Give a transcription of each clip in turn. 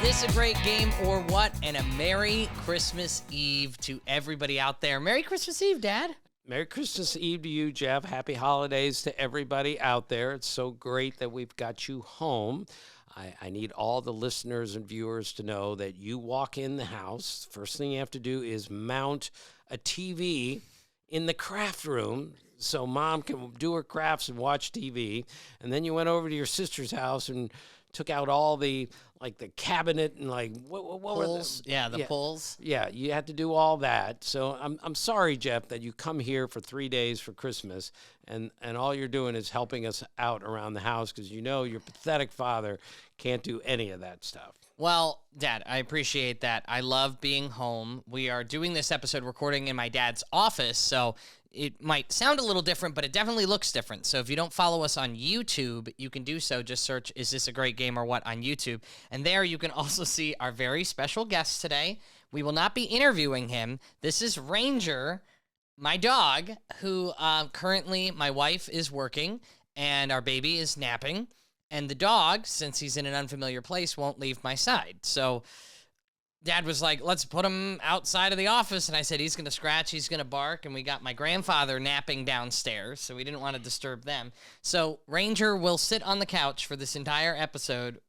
this a great game or what? And a Merry Christmas Eve to everybody out there. Merry Christmas Eve, Dad. Merry Christmas Eve to you, Jeff. Happy holidays to everybody out there. It's so great that we've got you home. I need all the listeners and viewers to know that you walk in the house, first thing you have to do is mount a TV in the craft room so Mom can do her crafts and watch TV. And then you went over to your sister's house and took out all the cabinet and what Pulls. The pulls. Yeah, you had to do all that. So I'm sorry, Jeff, that you come here for 3 days for Christmas and all you're doing is helping us out around the house because you know your pathetic father can't do any of that stuff. Well, Dad, I appreciate that. I love being home. We are doing this episode recording in my dad's office, so it might sound a little different, but it definitely looks different. So if you don't follow us on YouTube, you can do so. Just search, Is This a Great Game or What on YouTube. And there you can also see our very special guest today. We will not be interviewing him. This is Ranger, my dog, who currently my wife is working and our baby is napping. And the dog, since he's in an unfamiliar place, won't leave my side. So Dad was like, let's put him outside of the office. And I said, he's going to scratch, he's going to bark. And we got my grandfather napping downstairs, so we didn't want to disturb them. So Ranger will sit on the couch for this entire episode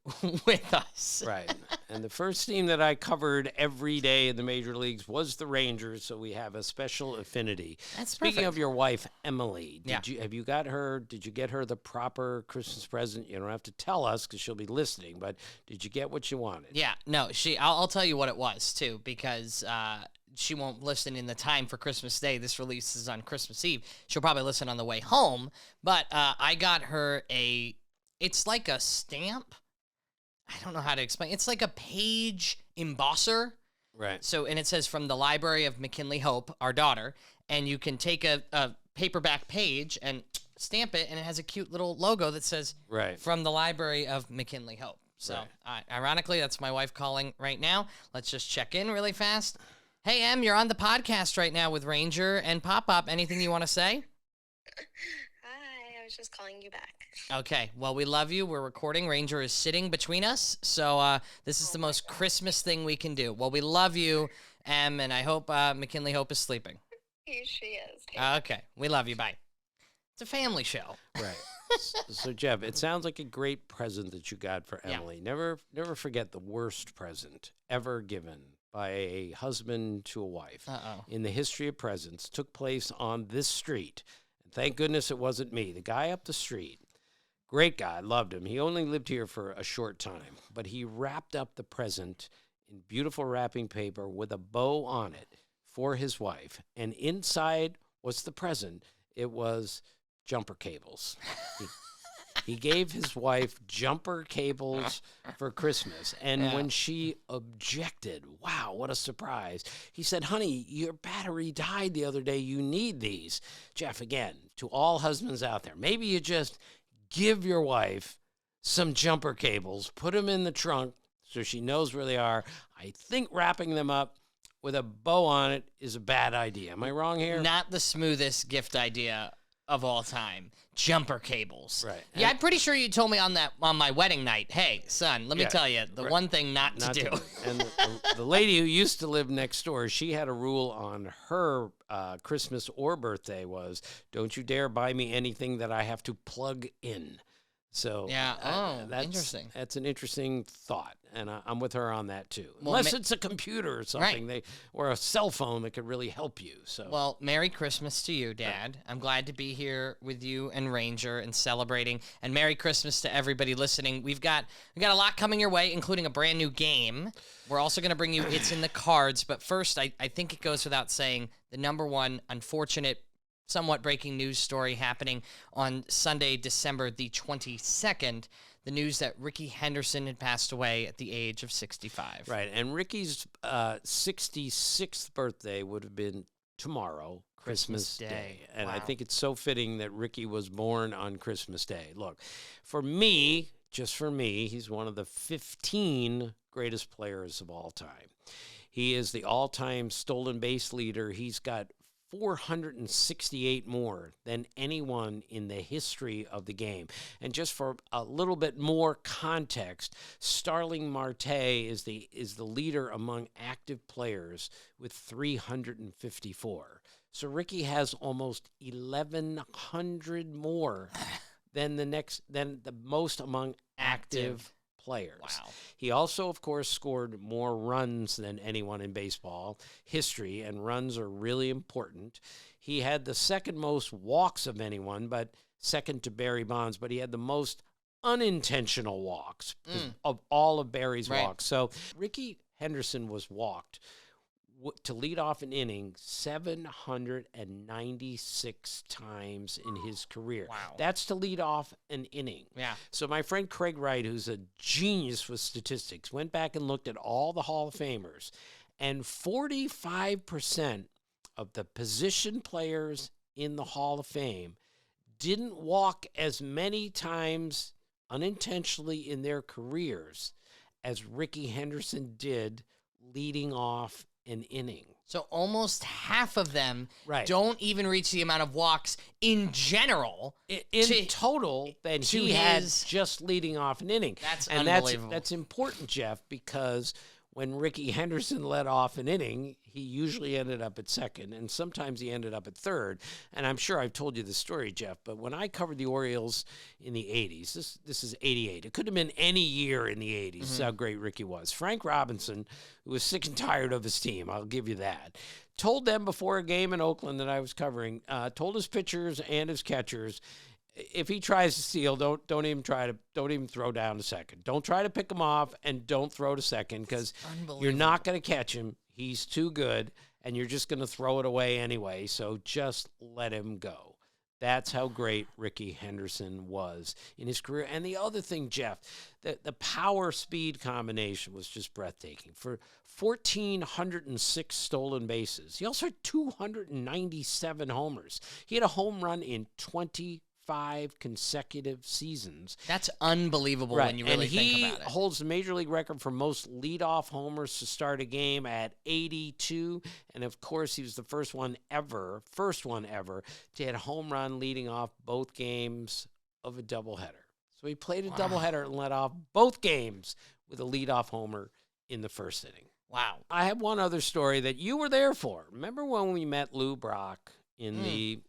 with us. Right. And the first team that I covered every day in the major leagues was the Rangers, so we have a special affinity. That's Speaking perfect. of your wife, Emily, Yeah. did you get her the proper Christmas present? You don't have to tell us because she'll be listening, but did you get what you wanted? Yeah, no, I'll tell you what it was, too, because she won't listen in the time for Christmas Day. This releases on Christmas Eve. She'll probably listen on the way home, but I got her it's like a stamp. I don't know how to explain. It's like a page embosser. Right. So, and it says from the Library of McKinley Hope, our daughter, and you can take a paperback page and stamp it, and it has a cute little logo that says Right. from the Library of McKinley Hope. So, ironically, that's my wife calling right now. Let's just check in really fast. Hey, Em, you're on the podcast right now with Ranger and Pop-Pop. Anything you want to say? Hi, I was just calling you back. Okay, well, we love you. We're recording. Ranger is sitting between us, so this is the most Christmas thing we can do. Well, we love you, Em, and I hope McKinley Hope is sleeping. She is. Okay, we love you. Bye. It's a family show. Right. So, Jeff, it sounds like a great present that you got for Emily. Never forget the worst present ever given by a husband to a wife in the history of presents took place on this street. And thank goodness it wasn't me. The guy up the street, great guy, loved him. He only lived here for a short time, but he wrapped up the present in beautiful wrapping paper with a bow on it for his wife. And inside was the present. It was jumper cables. He gave his wife jumper cables for Christmas. And when she objected, wow, what a surprise. He said, honey, your battery died the other day. You need these. Jeff, again, to all husbands out there, maybe you just give your wife some jumper cables, put them in the trunk so she knows where they are. I think wrapping them up with a bow on it is a bad idea. Am I wrong here? Not the smoothest gift idea of all time. Jumper cables. Right. Yeah, I'm pretty sure you told me on my wedding night, hey, son, let me tell you, the one thing not to do. And the lady who used to live next door, she had a rule on her Christmas or birthday was, don't you dare buy me anything that I have to plug in. So that's interesting. That's an interesting thought, and I'm with her on that too. Well, Unless it's a computer or something, or a cell phone that could really help you. So well, Merry Christmas to you, Dad. I'm glad to be here with you and Ranger and celebrating. And Merry Christmas to everybody listening. We got a lot coming your way, including a brand new game. We're also going to bring you It's in the Cards, but first, I think it goes without saying the number one unfortunate, somewhat breaking news story happening on Sunday, December the 22nd, the news that Rickey Henderson had passed away at the age of 65. Right, and Ricky's 66th birthday would have been tomorrow, Christmas Day. And I think it's so fitting that Rickey was born on Christmas Day. Look, for me, just for me, he's one of the 15 greatest players of all time. He is the all-time stolen base leader. He's got 468 more than anyone in the history of the game. And just for a little bit more context, Starling Marte is the leader among active players with 354. So Ricky has almost 1,100 more than the most among active players. Wow. He also, of course, scored more runs than anyone in baseball history, and runs are really important. He had the second most walks of anyone, but second to Barry Bonds, but he had the most unintentional walks of all of Barry's walks. So Ricky Henderson was walked to lead off an inning 796 times in his career. Wow. That's to lead off an inning. Yeah. So my friend Craig Wright, who's a genius with statistics, went back and looked at all the Hall of Famers, and 45% of the position players in the Hall of Fame didn't walk as many times unintentionally in their careers as Ricky Henderson did leading off an inning. So almost half of them don't even reach the amount of walks in general. In total, that he had just leading off an inning. That's unbelievable. That's important, Jeff, because when Ricky Henderson led off an inning, he usually ended up at second, and sometimes he ended up at third. And I'm sure I've told you this story, Jeff, but when I covered the Orioles in the 80s, this is 88. It could have been any year in the 80s. This is how great Ricky was. Frank Robinson, who was sick and tired of his team, I'll give you that, told them before a game in Oakland that I was covering, told his pitchers and his catchers, if he tries to steal, don't even throw down to second. Don't try to pick him off, and don't throw to second, because you're not going to catch him. He's too good, and you're just going to throw it away anyway. So just let him go. That's how great Ricky Henderson was in his career. And the other thing, Jeff, the power-speed combination was just breathtaking. For 1,406 stolen bases, he also had 297 homers. He had a home run in 25 consecutive seasons. That's unbelievable when you really think about it. And he holds the major league record for most leadoff homers to start a game at 82. And of course, he was the first one ever to hit a home run leading off both games of a doubleheader. So he played a doubleheader and led off both games with a leadoff homer in the first inning. Wow. I have one other story that you were there for. Remember when we met Lou Brock in the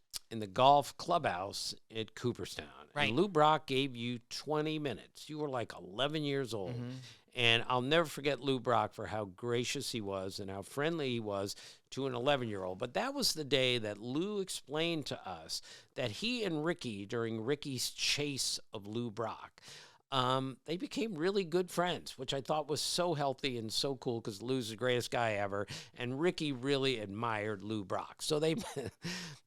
golf clubhouse at Cooperstown? Right. And Lou Brock gave you 20 minutes. You were like 11 years old. And I'll never forget Lou Brock for how gracious he was and how friendly he was to an 11-year-old. But that was the day that Lou explained to us that he and Ricky, during Ricky's chase of Lou Brock, they became really good friends, which I thought was so healthy and so cool, because Lou's the greatest guy ever, and Ricky really admired Lou Brock. So they,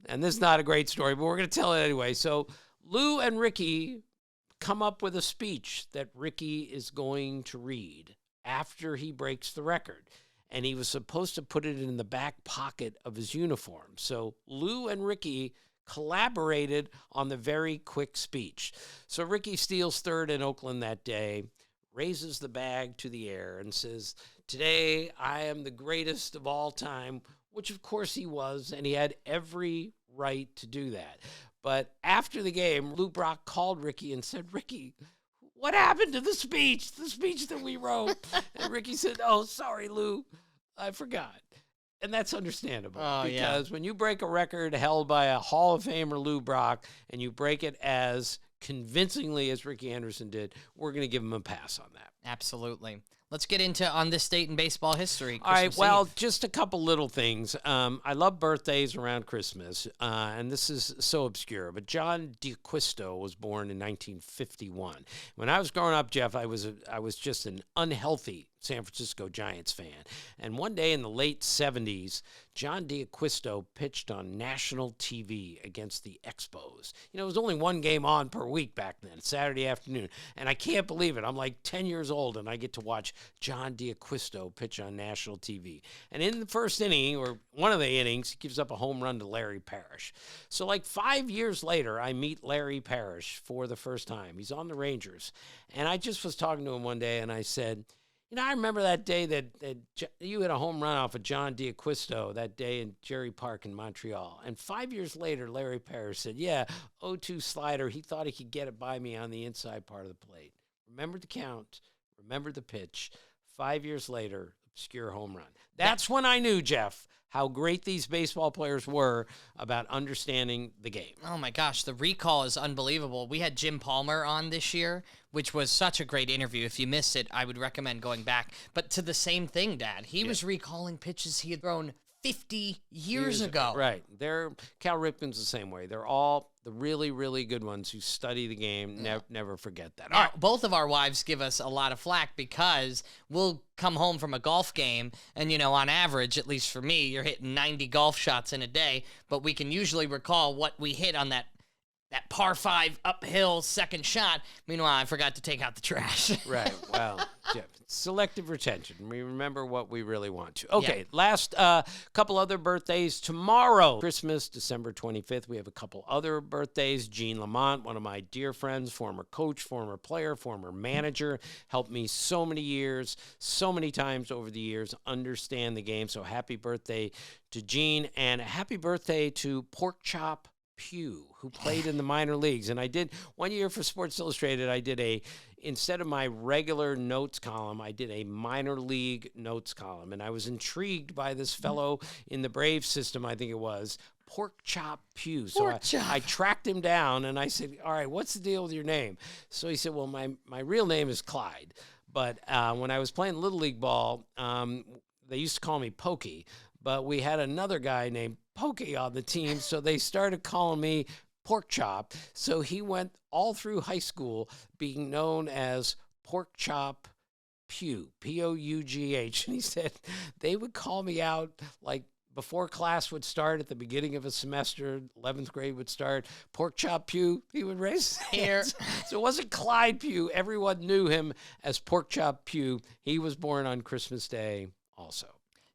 and this is not a great story, but we're going to tell it anyway. So Lou and Ricky come up with a speech that Ricky is going to read after he breaks the record. And he was supposed to put it in the back pocket of his uniform. So Lou and Ricky collaborated on the very quick speech. So Ricky steals third in Oakland that day, raises the bag to the air and says, "Today I am the greatest of all time," which of course he was, and he had every right to do that. But after the game, Lou Brock called Ricky and said, "Ricky, what happened to the speech that we wrote?" And Ricky said, "Oh, sorry, Lou, I forgot." And that's understandable, because when you break a record held by a Hall of Famer, Lou Brock, and you break it as convincingly as Ricky Henderson did, we're going to give him a pass on that. Absolutely. Let's get into On This Date in Baseball History. All right, Christmas well, Eve. just a couple little things. I love birthdays around Christmas, and this is so obscure, but John D'Acquisto was born in 1951. When I was growing up, Jeff, I was just an unhealthy San Francisco Giants fan. And one day in the late 70s, John D'Acquisto pitched on national TV against the Expos. You know, it was only one game on per week back then, Saturday afternoon. And I can't believe it. I'm like 10 years old, and I get to watch John D'Acquisto pitch on national TV. And in the first inning, or one of the innings, he gives up a home run to Larry Parrish. So like 5 years later, I meet Larry Parrish for the first time. He's on the Rangers. And I just was talking to him one day, and I said, I remember that day that you hit a home run off of John D'Acquisto that day in Jerry Park in Montreal. And 5 years later, Larry Parrish said, 0-2 slider. He thought he could get it by me on the inside part of the plate. Remembered the count, remembered the pitch. 5 years later, obscure home run. That's when I knew, Jeff, how great these baseball players were about understanding the game. Oh, my gosh. The recall is unbelievable. We had Jim Palmer on this year, which was such a great interview. If you missed it, I would recommend going back. But to the same thing, Dad. He was recalling pitches he had thrown 50 years ago. Right. Cal Ripken's the same way. They're all the really, really good ones who study the game. Never forget that. All right. Both of our wives give us a lot of flack because we'll come home from a golf game and, on average, at least for me, you're hitting 90 golf shots in a day, but we can usually recall what we hit on that par 5 uphill second shot. Meanwhile, I forgot to take out the trash. Right. Well, Jeff, selective retention. We remember what we really want to. Okay, Yeah. Last couple other birthdays tomorrow. Christmas, December 25th. We have a couple other birthdays. Gene Lamont, one of my dear friends, former coach, former player, former manager, helped me so many years, so many times over the years, understand the game. So happy birthday to Gene, and happy birthday to Pork Chop Pugh, who played in the minor leagues. And I did one year for Sports Illustrated, instead of my regular notes column, I did a minor league notes column. And I was intrigued by this fellow in the Brave system, I think it was, Pork Chop Pugh. So I tracked him down and I said, all right, what's the deal with your name? So he said, well, my real name is Clyde. But when I was playing Little League ball, they used to call me Pokey. But we had another guy named Pokey on the team, so they started calling me Pork Chop. So he went all through high school being known as Pork Chop Pugh, P-O-U-G-H. And he said they would call me out like before class would start at the beginning of a semester, 11th grade would start, Pork Chop Pugh, he would raise his hands. So it wasn't Clyde Pugh. Everyone knew him as Pork Chop Pugh. He was born on Christmas Day also.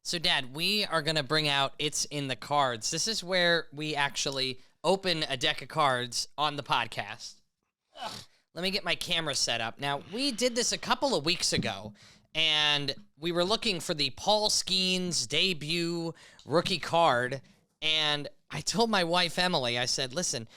So, Dad, we are going to bring out It's in the Cards. This is where we actually open a deck of cards on the podcast. Let me get my camera set up. Now, we did this a couple of weeks ago, and we were looking for the Paul Skeens debut rookie card, and I told my wife, Emily, I said, listen,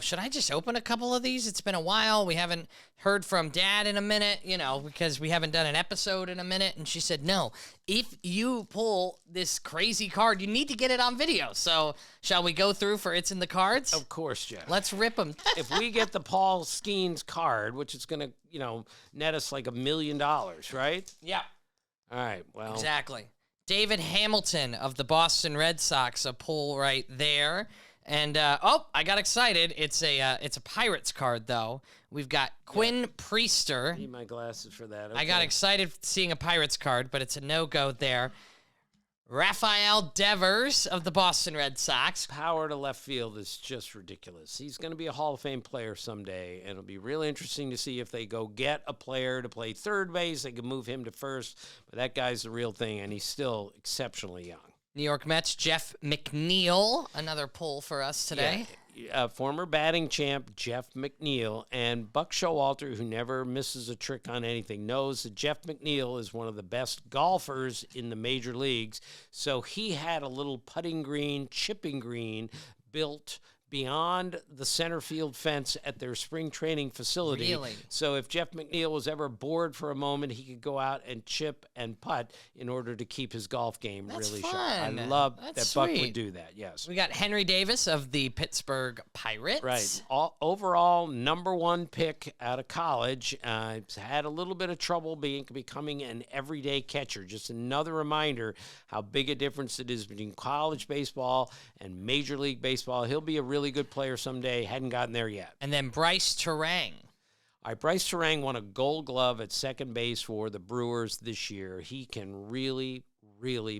should I just open a couple of these? It's been a while. We haven't heard from Dad in a minute, because we haven't done an episode in a minute. And she said, no, if you pull this crazy card, you need to get it on video. So shall we go through for It's in the Cards? Of course, Jeff. Let's rip them. If we get the Paul Skeens card, which is going to, net us like $1 million, right? Yeah. All right, well. Exactly. David Hamilton of the Boston Red Sox, a pull right there. And, I got excited. It's a Pirates card, though. We've got Quinn Priester. I need my glasses for that. Okay. I got excited seeing a Pirates card, but it's a no-go there. Rafael Devers of the Boston Red Sox. Power to left field is just ridiculous. He's going to be a Hall of Fame player someday, and it'll be really interesting to see if they go get a player to play third base. They can move him to first, but that guy's the real thing, and he's still exceptionally young. New York Mets, Jeff McNeil, another pull for us today. Yeah, former batting champ Jeff McNeil, and Buck Showalter, who never misses a trick on anything, knows that Jeff McNeil is one of the best golfers in the major leagues. So he had a little putting green, chipping green built beyond the center field fence at their spring training facility. Really? So if Jeff McNeil was ever bored for a moment, he could go out and chip and putt in order to keep his golf game really sharp. I love that Buck would do that, yes. We got Henry Davis of the Pittsburgh Pirates. Right. Overall, number one pick out of college. He's had a little bit of trouble becoming an everyday catcher. Just another reminder how big a difference it is between college baseball and Major League Baseball. He'll be a really good player someday. Hadn't gotten there yet. And then Bryce Terang. All right, Bryce Terang won a Gold Glove at second base for the Brewers this year. He can really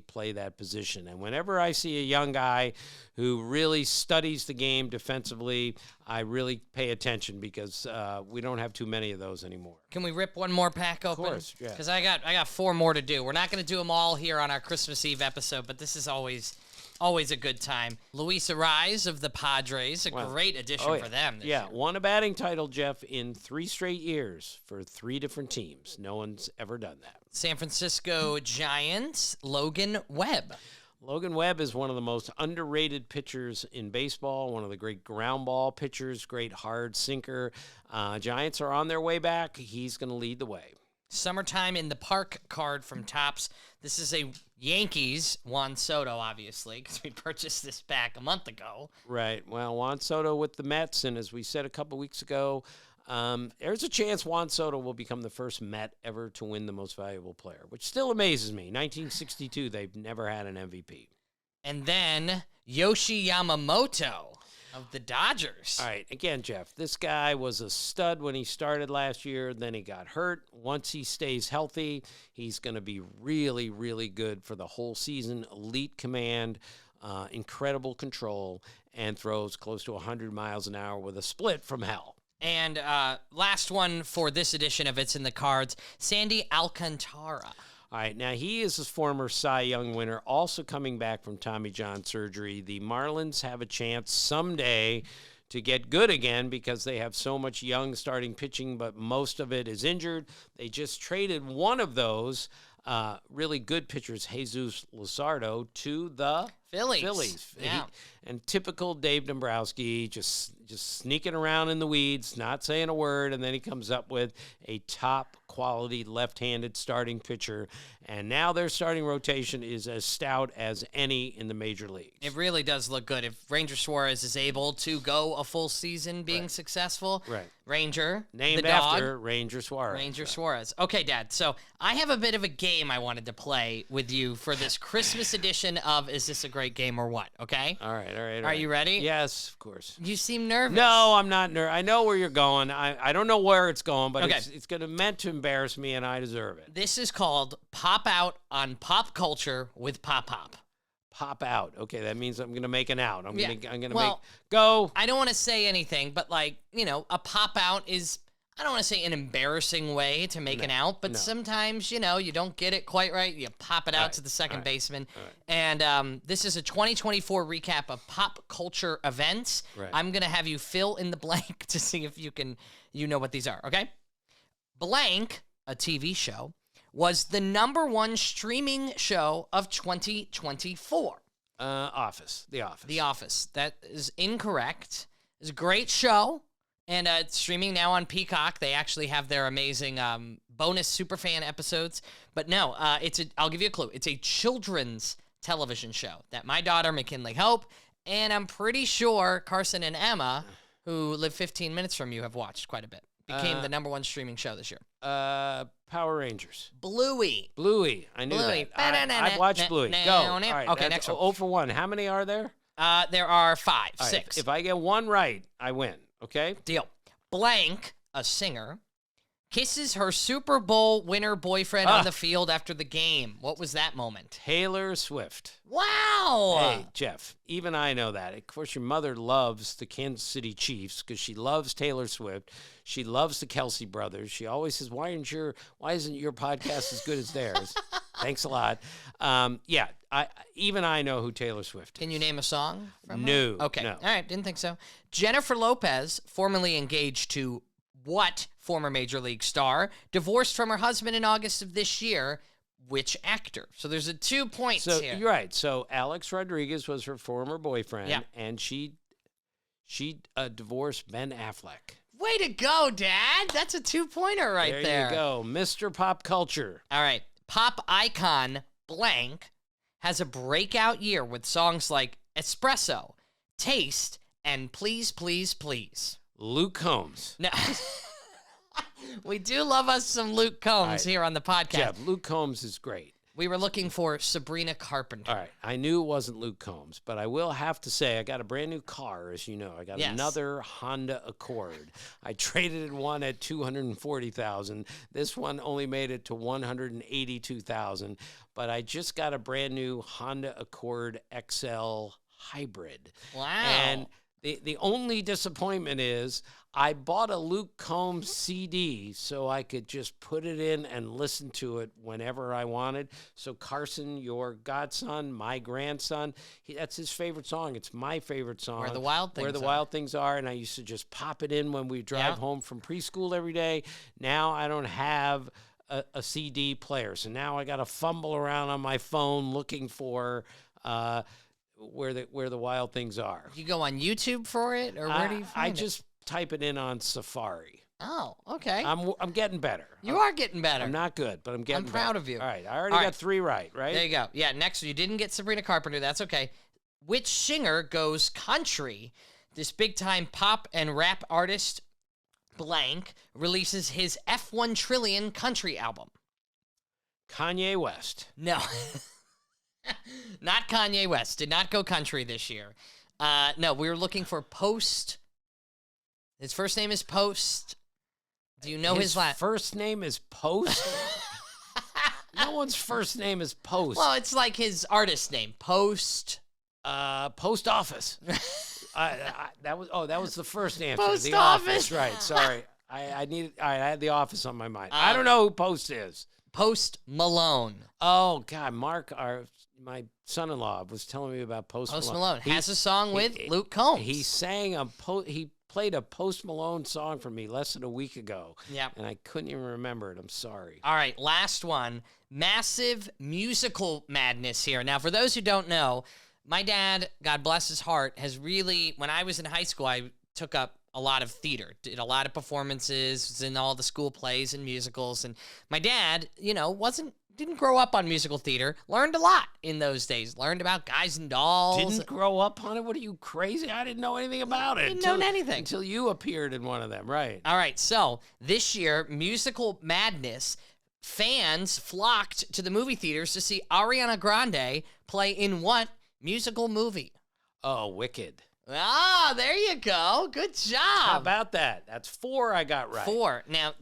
play that position. And whenever I see a young guy who really studies the game defensively, I really pay attention because we don't have too many of those anymore. Can we rip one more pack open? Of course, yeah. Because I got 4 more to do. We're not going to do them all here on our Christmas Eve episode, but this is always Always a good time. Luis Ariz of the Padres, a great addition for them this year. Won a batting title, Jeff, in 3 straight years for 3 different teams. No one's ever done that. San Francisco Giants, Logan Webb. Logan Webb is one of the most underrated pitchers in baseball, one of the great ground ball pitchers, great hard sinker. Giants are on their way back. He's going to lead the way. Summertime in the Park card from Topps. This is a Yankees, Juan Soto, obviously, because we purchased this back a month ago. Right. Well, Juan Soto with the Mets, and as we said a couple weeks ago, there's a chance Juan Soto will become the first Met ever to win the most valuable player, which still amazes me. 1962, they've never had an MVP. And then Yoshi Yamamoto of the Dodgers. All right. Again, Jeff, this guy was a stud when he started last year. Then he got hurt. Once he stays healthy, he's going to be really, really good for the whole season. Elite command, incredible control, and throws close to 100 miles an hour with a split from hell. And last one for this edition of It's in the Cards, Sandy Alcantara. All right, now he is a former Cy Young winner, also coming back from Tommy John surgery. The Marlins have a chance someday to get good again because they have so much young starting pitching, but most of it is injured. They just traded one of those really good pitchers, Jesus Luzardo, to the Phillies. Yeah. And typical Dave Dombrowski, just sneaking around in the weeds, not saying a word, and then he comes up with a top-quality left-handed starting pitcher. And now their starting rotation is as stout as any in the major leagues. It really does look good. If Ranger Suarez is able to go a full season being successful, Ranger, named the dog, after Ranger Suarez. Ranger Suarez. Okay, Dad, so I have a bit of a game I wanted to play with you for this Christmas edition of Is This a Great Game or What, okay? All right. Are you ready? Yes, of course. You seem nervous. No, I'm not nervous. I know where you're going. I don't know where it's going, but Okay. it's going to meant to embarrass me, and I deserve it. This is called Pop Out on Pop Culture with Pop Pop. Pop out. Okay, that means I'm going to make an out. I'm going to Well, make go. I don't want to say anything, but a pop out is, I don't want to say an embarrassing way to make an out, but sometimes, you don't get it quite right. You pop it out to the second baseman. And this is a 2024 recap of pop culture events. Right. I'm going to have you fill in the blank to see if you know what these are, okay? Blank, a TV show, was the #1 streaming show of 2024. Office. The Office. The Office. That is incorrect. It's a great show, and it's streaming now on Peacock. They actually have their amazing bonus superfan episodes. But no, I'll give you a clue. It's a children's television show that my daughter, McKinley Hope, and I'm pretty sure Carson and Emma, who live 15 minutes from you, have watched quite a bit. Became the #1 streaming show this year. Power Rangers. Bluey. I knew that. I've watched Bluey. Go. All right. Okay, next one. 0 for 1. How many are there? There are 5, All right, 6. If I get one right, I win. Okay? Deal. Blank, a singer, kisses her Super Bowl winner boyfriend on the field after the game. What was that moment? Taylor Swift. Wow. Hey, Jeff, even I know that. Of course, your mother loves the Kansas City Chiefs because she loves Taylor Swift. She loves the Kelsey brothers. She always says, why isn't your podcast as good as theirs? Thanks a lot. Even I know who Taylor Swift is. Can you name a song from her? No. Okay. No. All right. Didn't think so. Jennifer Lopez, formerly engaged to what former Major League star, divorced from her husband in August of this year? Which actor? So there's 2 points here. You're right. So Alex Rodriguez was her former boyfriend, Yeah. and she divorced Ben Affleck. Way to go, Dad. That's a 2-pointer right there. There you go. Mr. Pop Culture. All right. Pop icon blank has a breakout year with songs like Espresso, Taste, and Please, Please, Please. Luke Combs. Now, we do love us some Luke Combs here on the podcast. Jeff, Luke Combs is great. We were looking for Sabrina Carpenter. All right. I knew it wasn't Luke Combs, but I will have to say I got a brand new car, as you know. I got another Honda Accord. I traded one at $240,000. This one only made it to $182,000, but I just got a brand new Honda Accord XL Hybrid. Wow. And The only disappointment is I bought a Luke Combs CD so I could just put it in and listen to it whenever I wanted. So Carson, your godson, my grandson, that's his favorite song. It's my favorite song. Where the Wild Things Where the Are. Wild Things Are. And I used to just pop it in when we drive home from preschool every day. Now I don't have a CD player. So now I got to fumble around on my phone looking for where the Wild Things Are. You go on YouTube for it, or where do you find it? I just type it in on Safari. Oh, okay. I'm getting better. You are getting better. I'm not good, but I'm getting better. I'm proud of you. All right, I already got 3 right? There you go. Yeah, next, you didn't get Sabrina Carpenter. That's okay. Which singer goes country? This big-time pop and rap artist, blank, releases his F1 Trillion country album. Kanye West. No. Not Kanye West. Did not go country this year. No, we were looking for Post. His first name is Post. Do you know his last? First name is Post? No one's first name is Post. Well, it's like his artist name, Post. Post Office. That was the first answer. Post the Office. Right. Sorry. I had the Office on my mind. I don't know who Post is. Post Malone. Oh God, Mark, my son-in-law was telling me about Post Malone. Post Malone has a song with Luke Combs. He sang he played a Post Malone song for me less than a week ago. Yeah. And I couldn't even remember it. I'm sorry. All right, last one. Massive musical madness here. Now, for those who don't know, my dad, God bless his heart, has really, when I was in high school, I took up a lot of theater, did a lot of performances, was in all the school plays and musicals. And my dad, didn't grow up on musical theater, learned a lot in those days, learned about Guys and Dolls. Didn't grow up on it? What are you, crazy? I didn't know anything about it. Didn't know anything. Until you appeared in one of them, right. All right, so this year, Musical Madness, fans flocked to the movie theaters to see Ariana Grande play in what musical movie? Oh, Wicked. Ah, there you go. Good job. How about that? That's 4 I got right. 4. Now,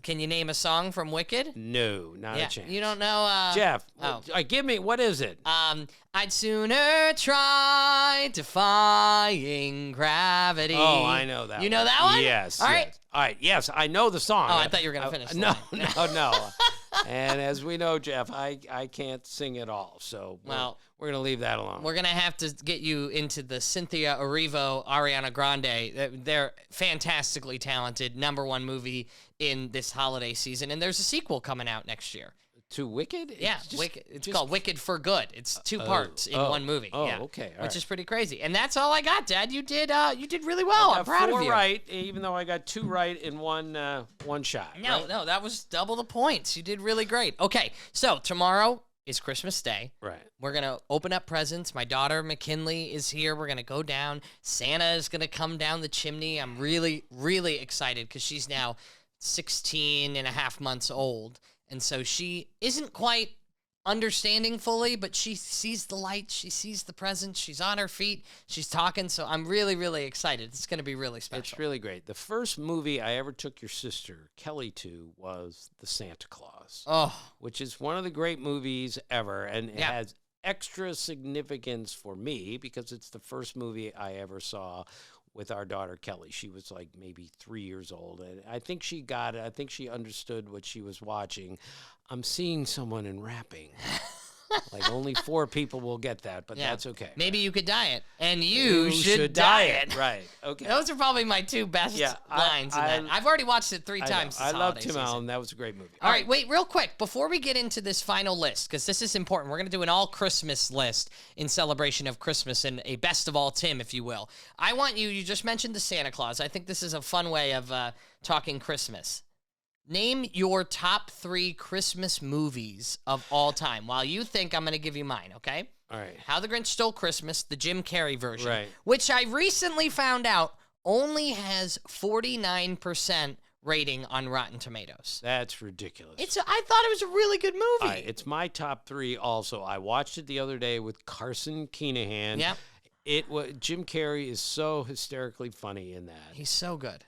can you name a song from Wicked? No, not a chance. You don't know? Jeff, give me, what is it? I'd sooner try defying gravity. Oh, I know that. You know that one? Yes. All yes. right. All right. Yes, I know the song. Oh, I thought you were going to finish. No. And as we know, Jeff, I can't sing at all. So we're going to leave that alone. We're going to have to get you into the Cynthia Erivo, Ariana Grande. They're fantastically talented. #1 movie in this holiday season. And there's a sequel coming out next year. To Wicked? Yeah, Wicked. It's called Wicked for Good. It's 2 parts in one movie. Oh, yeah. okay. Which is pretty crazy. And that's all I got, Dad. You did really well. I'm proud of you. 4 right, even though I got 2 right in one shot. No, right? no, that was double the points. You did really great. Okay, so tomorrow is Christmas Day. Right. We're going to open up presents. My daughter, McKinley, is here. We're going to go down. Santa is going to come down the chimney. I'm really, really excited because she's now 16 and a half months old. And so she isn't quite understanding fully, but she sees the lights, she sees the presents, she's on her feet, she's talking, so I'm really, really excited. It's going to be really special. It's really great. The first movie I ever took your sister, Kelly, to was The Santa Claus, which is one of the great movies ever, and it has extra significance for me because it's the first movie I ever saw with our daughter, Kelly. She was like maybe 3 years old, and I think she got it. I think she understood what she was watching. I'm seeing someone in wrapping. Like only 4 people will get that, but that's okay. Maybe you could diet, and you should diet. Right, okay. Those are probably my 2 best lines in that. I've already watched it 3 times. I love Tim Allen. That was a great movie. All right, wait, real quick, before we get into this final list, because this is important, we're going to do an all-Christmas list in celebration of Christmas and a best of all Tim, if you will. I want you just mentioned the Santa Claus. I think this is a fun way of talking Christmas. Name your top 3 Christmas movies of all time. While you think, I'm going to give you mine, okay? All right. How the Grinch Stole Christmas, the Jim Carrey version, right, which I recently found out only has 49% rating on Rotten Tomatoes. That's ridiculous. I thought it was a really good movie. All right, it's my top 3 also. I watched it the other day with Carson Keenahan. Yep. Jim Carrey is so hysterically funny in that. He's so good.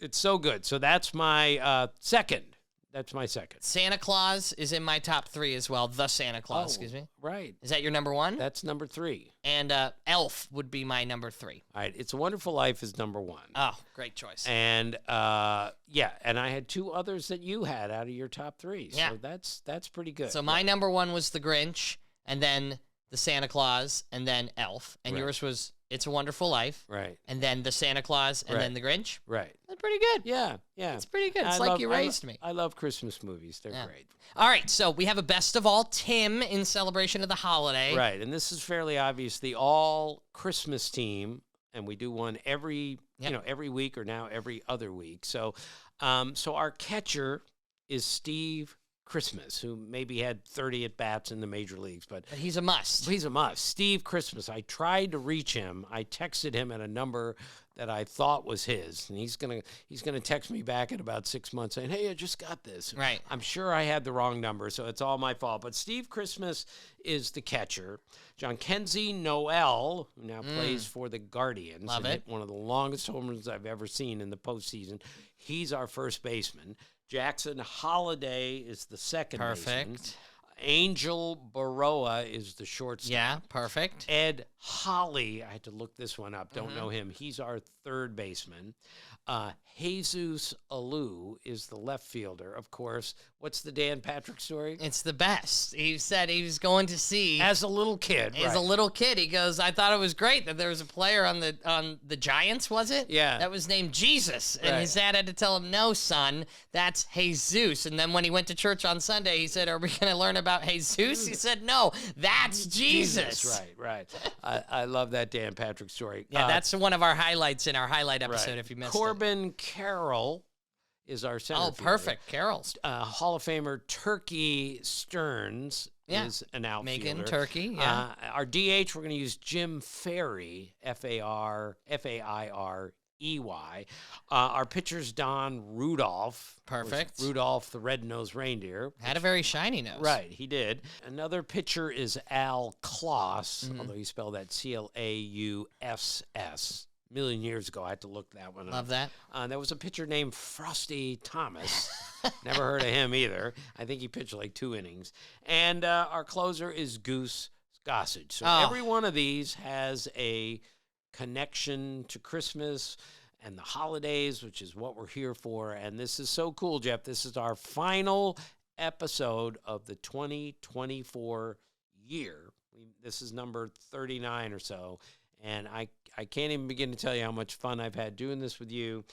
It's so good. So that's my second That's my second. Santa Claus is in my top 3 as well. The Santa Claus, excuse me. Right. Is that your number 1? That's number 3. And Elf would be my number 3. All right. It's a Wonderful Life is number 1. Oh, great choice. And and I had 2 others that you had out of your top 3. So Yeah. that's pretty good. So my number 1 was The Grinch, and then The Santa Claus, and then Elf. And yours was It's a Wonderful Life. Right. And then The Santa Claus, and then The Grinch. Right. That's pretty good. Yeah. It's pretty good. It's like you raised me. I love Christmas movies. They're great. All right, so we have a best of all Tim in celebration of the holiday. Right, and this is fairly obvious. The all Christmas team, and we do one every week, or now every other week. So, so our catcher is Steve Christmas, who maybe had 30 at bats in the major leagues, but he's a must. He's a must. Steve Christmas. I tried to reach him. I texted him at a number that I thought was his, and he's gonna text me back in about 6 months saying, "Hey, I just got this." Right. I'm sure I had the wrong number, so it's all my fault. But Steve Christmas is the catcher. John Kenzie Noel, who now plays for the Guardians, Love and it. hit one of the longest home runs I've ever seen in the postseason. He's our first baseman. Jackson Holiday is the second baseman. Perfect. Angel Baroa is the shortstop. Yeah, perfect. Ed Holly, I had to look this one up. Don't know him. He's our third baseman. Jesus Alou is the left fielder, of course. What's the Dan Patrick story? It's the best. He said he was going to see As a little kid. As a little kid, he goes, I thought it was great that there was a player on the Giants, was it? Yeah. That was named Jesus. And Right. his dad had to tell him, no, son, that's Jesus. And then when he went to church on Sunday, he said, are we going to learn about Jesus? He said, no, that's Jesus. Right. I love that Dan Patrick story. Yeah, that's one of our highlights in our highlight episode, if you missed it. Corbin Carroll is our center fielder. Perfect. Carroll's. Hall of Famer Turkey Stearns is an outfielder. Megan Turkey, yeah. Our DH, we're going to use Jim Ferry, Fairey. Our pitcher's Don Rudolph. Perfect. Rudolph the red-nosed reindeer. Had a very shiny nose. Right, he did. Another pitcher is Al Kloss, although he spelled that Clauss. A million years ago, I had to look that one up. Love that. There was a pitcher named Frosty Thomas. Never heard of him either. I think he pitched like 2 innings. And our closer is Goose Gossage. So every one of these has a connection to Christmas and the holidays, which is what we're here for. And this is so cool, Jeff. This is our final episode of the 2024 year. This is number 39 or so. And I can't even begin to tell you how much fun I've had doing this with you.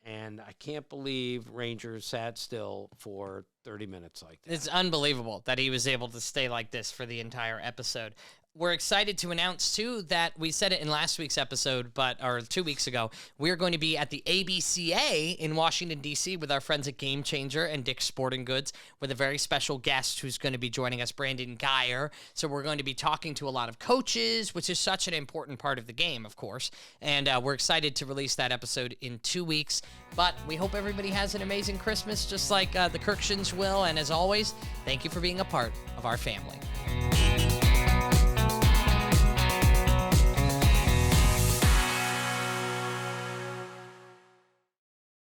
And I can't believe Ranger sat still for 30 minutes like that. It's unbelievable that he was able to stay like this for the entire episode. We're excited to announce, too, that we said it in last week's episode, or 2 weeks ago, we're going to be at the ABCA in Washington, D.C. with our friends at Game Changer and Dick's Sporting Goods with a very special guest who's going to be joining us, Brandon Geyer. So we're going to be talking to a lot of coaches, which is such an important part of the game, of course. And we're excited to release that episode in 2 weeks. But we hope everybody has an amazing Christmas, just like the Kurkjians will. And as always, thank you for being a part of our family.